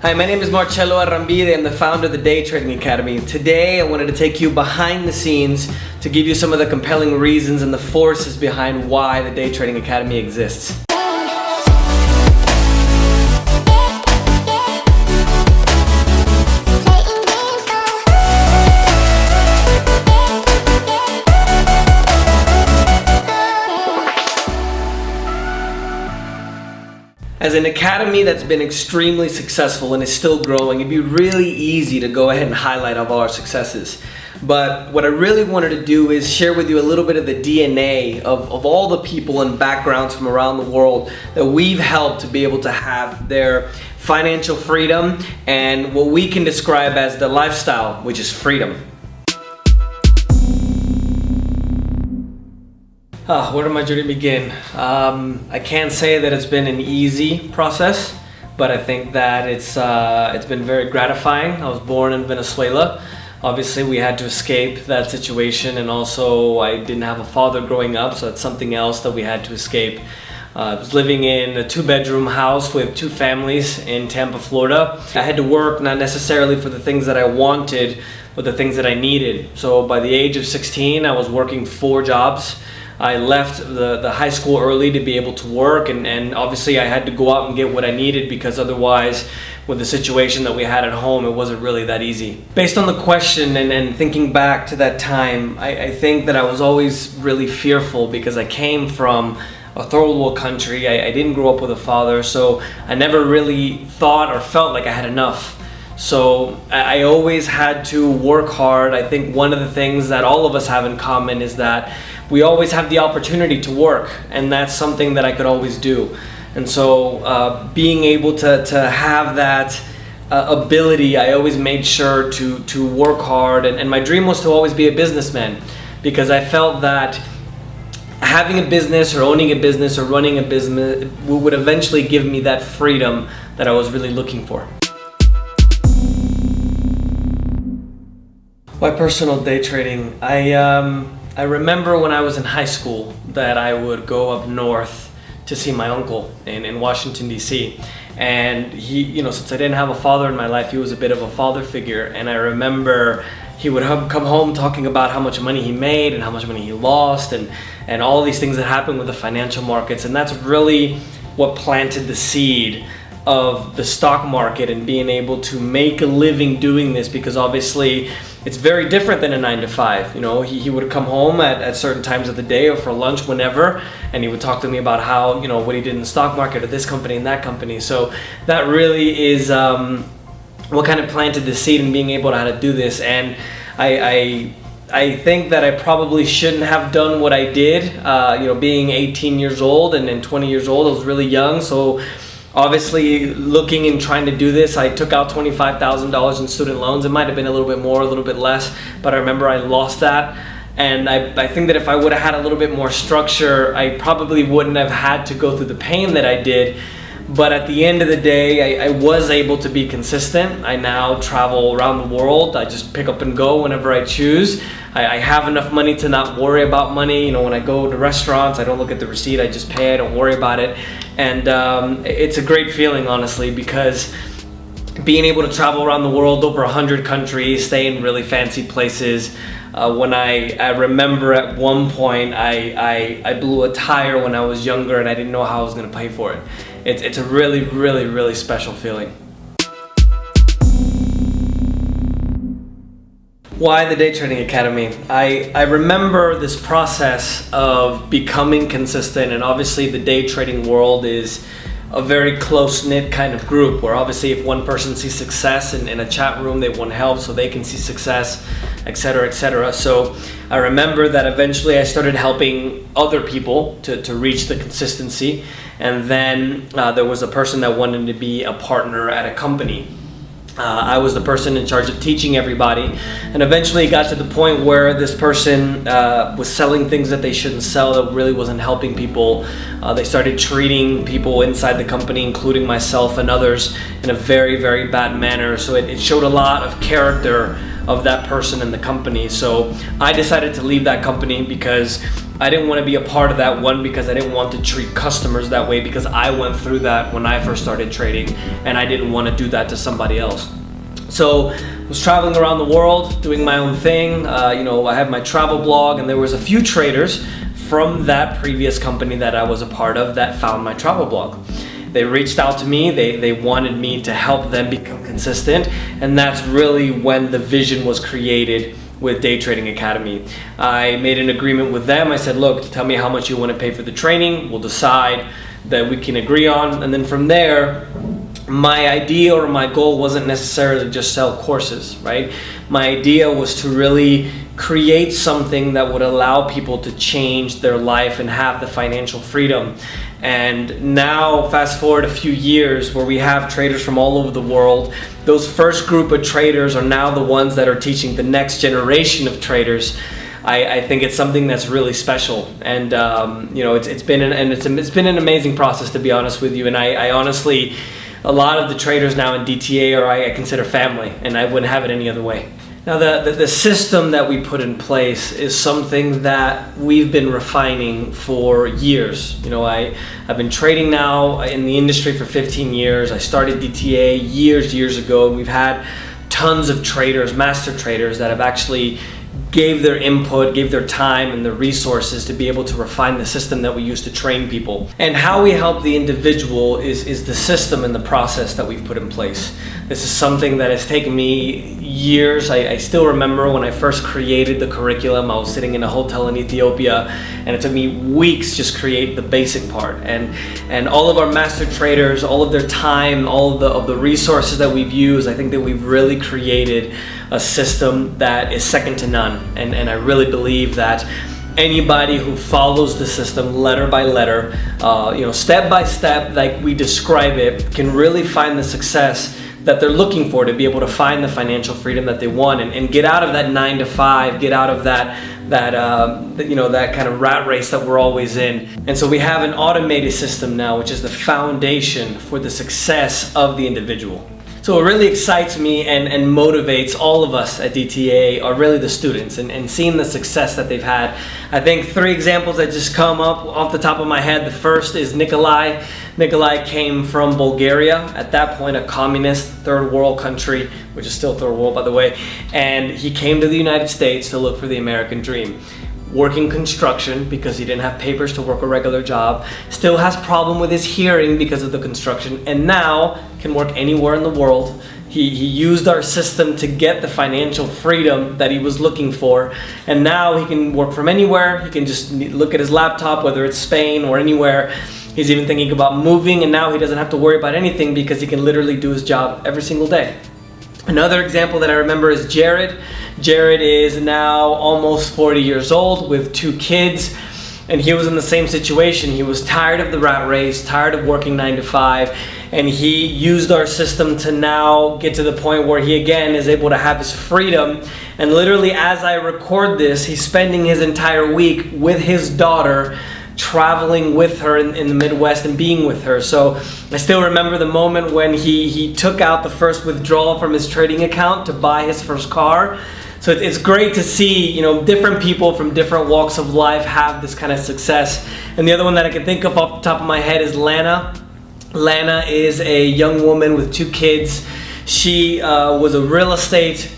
Hi, my name is Marcello Arrambide. I'm the founder of the Day Trading Academy. Today, I wanted to take you behind the scenes to give you some of the compelling reasons and the forces behind why the Day Trading Academy exists. As an academy that's been extremely successful and is still growing, it'd be really easy to go ahead and highlight all our successes. But what I really wanted to do is share with you a little bit of the DNA of all the people and backgrounds from around the world that we've helped to be able to have their financial freedom and what we can describe as the lifestyle, which is freedom. Where did my journey begin? I can't say that it's been an easy process, but I think that it's been very gratifying. I was born in Venezuela. Obviously, we had to escape that situation, and also I didn't have a father growing up, so that's something else that we had to escape. I was living in a 2-bedroom house with 2 families in Tampa, Florida. I had to work not necessarily for the things that I wanted, but the things that I needed. So by the age of 16, I was working 4 jobs. I left the high school early to be able to work, and obviously I had to go out and get what I needed, because otherwise, with the situation that we had at home, it wasn't really that easy. Based on the question and thinking back to that time, I think that I was always really fearful, because I came from a third world country. I didn't grow up with a father, so I never really thought or felt like I had enough. So I always had to work hard. I think one of the things that all of us have in common is that we always have the opportunity to work, and that's something that I could always do. And so being able to have that ability, I always made sure to work hard, and my dream was to always be a businessman, because I felt that having a business or owning a business or running a business would eventually give me that freedom that I was really looking for. Why personal day trading? I remember when I was in high school that I would go up north to see my uncle in Washington, D.C. And he, since I didn't have a father in my life, he was a bit of a father figure. And I remember he would come home talking about how much money he made and how much money he lost and all these things that happened with the financial markets. And that's really what planted the seed of the stock market and being able to make a living doing this, because obviously it's very different than a 9-to-5. He would come home at certain times of the day or for lunch, whenever, and he would talk to me about how, what he did in the stock market or this company and that company. So that really is what kind of planted the seed in being able to how to do this. And I think that I probably shouldn't have done what I did, being 18 years old and 20 years old. I was really young, so obviously, looking and trying to do this, I took out $25,000 in student loans. It might have been a little bit more, a little bit less, but I remember I lost that. And I think that if I would have had a little bit more structure, I probably wouldn't have had to go through the pain that I did. But at the end of the day, I was able to be consistent. I now travel around the world. I just pick up and go whenever I choose. I have enough money to not worry about money. When I go to restaurants, I don't look at the receipt. I just pay. I don't worry about it. And it's a great feeling, honestly, because being able to travel around the world, over 100 countries, stay in really fancy places. When I remember at one point, I blew a tire when I was younger, and I didn't know how I was going to pay for it. It's a really, really, really special feeling. Why the Day Trading Academy? I remember this process of becoming consistent, and obviously the day trading world is a very close-knit kind of group, where obviously if one person sees success in a chat room, they want help so they can see success, etc., etc. So I remember that eventually I started helping other people to reach the consistency, and then there was a person that wanted to be a partner at a company. I was the person in charge of teaching everybody, and eventually it got to the point where this person was selling things that they shouldn't sell, that really wasn't helping people. They started treating people inside the company, including myself and others, in a very, very bad manner. So it showed a lot of character of that person in the company. So I decided to leave that company because I didn't want to be a part of that. One, because I didn't want to treat customers that way, because I went through that when I first started trading, and I didn't want to do that to somebody else. So I was traveling around the world doing my own thing. I had my travel blog, and there was a few traders from that previous company that I was a part of that found my travel blog. They reached out to me, they wanted me to help them become consistent, and that's really when the vision was created with Day Trading Academy. I made an agreement with them. I said, look, tell me how much you want to pay for the training. We'll decide that we can agree on, and then from there, my idea or my goal wasn't necessarily to just sell courses, right? My idea was to really create something that would allow people to change their life and have the financial freedom. And now, fast forward a few years, where we have traders from all over the world. Those first group of traders are now the ones that are teaching the next generation of traders. I think it's something that's really special, and it's been an amazing process, to be honest with you. And I honestly, a lot of the traders now in DTA I consider family, and I wouldn't have it any other way. Now, the system that we put in place is something that we've been refining for years. I've been trading now in the industry for 15 years. I started DTA years ago, and we've had tons of traders, master traders, that have actually gave their input, gave their time and the resources to be able to refine the system that we use to train people. And how we help the individual is the system and the process that we've put in place. This is something that has taken me years. I still remember when I first created the curriculum, I was sitting in a hotel in Ethiopia, and it took me weeks just create the basic part. And all of our master traders, all of their time, all of the resources that we've used, I think that we've really created a system that is second to none. And I really believe that anybody who follows the system letter by letter, step by step, like we describe it, can really find the success that they're looking for, to be able to find the financial freedom that they want, and get out of that 9 to 5, get out of that kind of rat race that we're always in. And so we have an automated system now, which is the foundation for the success of the individual. So what really excites me and motivates all of us at DTA are really the students, and seeing the success that they've had. I think 3 examples that just come up off the top of my head. The first is Nikolai. Nikolai came from Bulgaria, at that point a communist third world country, which is still third world, by the way, and he came to the United States to look for the American dream. Working construction because he didn't have papers to work a regular job, still has problem with his hearing because of the construction, and now can work anywhere in the world. He used our system to get the financial freedom that he was looking for, and now he can work from anywhere. He can just look at his laptop, whether it's Spain or anywhere. He's even thinking about moving, and now he doesn't have to worry about anything because he can literally do his job every single day. Another example that I remember is Jared. Jared is now almost 40 years old with 2 kids, and he was in the same situation. He was tired of the rat race, tired of working 9 to 5, and he used our system to now get to the point where he again is able to have his freedom. And literally, as I record this, he's spending his entire week with his daughter, traveling with her in the Midwest and being with her. So I still remember the moment when he took out the first withdrawal from his trading account to buy his first car. So it's great to see, different people from different walks of life have this kind of success. And the other one that I can think of off the top of my head is Lana. Lana is a young woman with 2 kids. She was a real estate,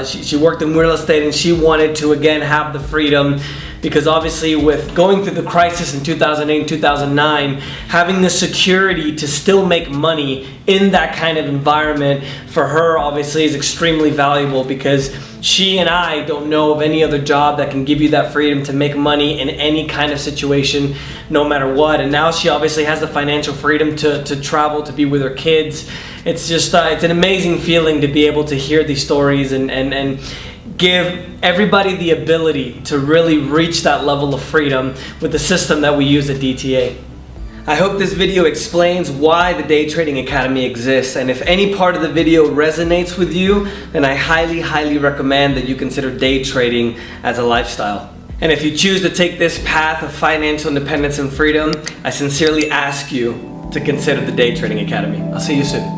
she worked in real estate, and she wanted to again have the freedom, because obviously with going through the crisis in 2008 and 2009, having the security to still make money in that kind of environment for her obviously is extremely valuable, because she and I don't know of any other job that can give you that freedom to make money in any kind of situation, no matter what. And now she obviously has the financial freedom to travel, to be with her kids. It's just, it's an amazing feeling to be able to hear these stories and give everybody the ability to really reach that level of freedom with the system that we use at DTA. I hope this video explains why the Day Trading Academy exists, and if any part of the video resonates with you, then I highly recommend that you consider day trading as a lifestyle. And if you choose to take this path of financial independence and freedom, I sincerely ask you to consider the Day Trading Academy. I'll see you soon.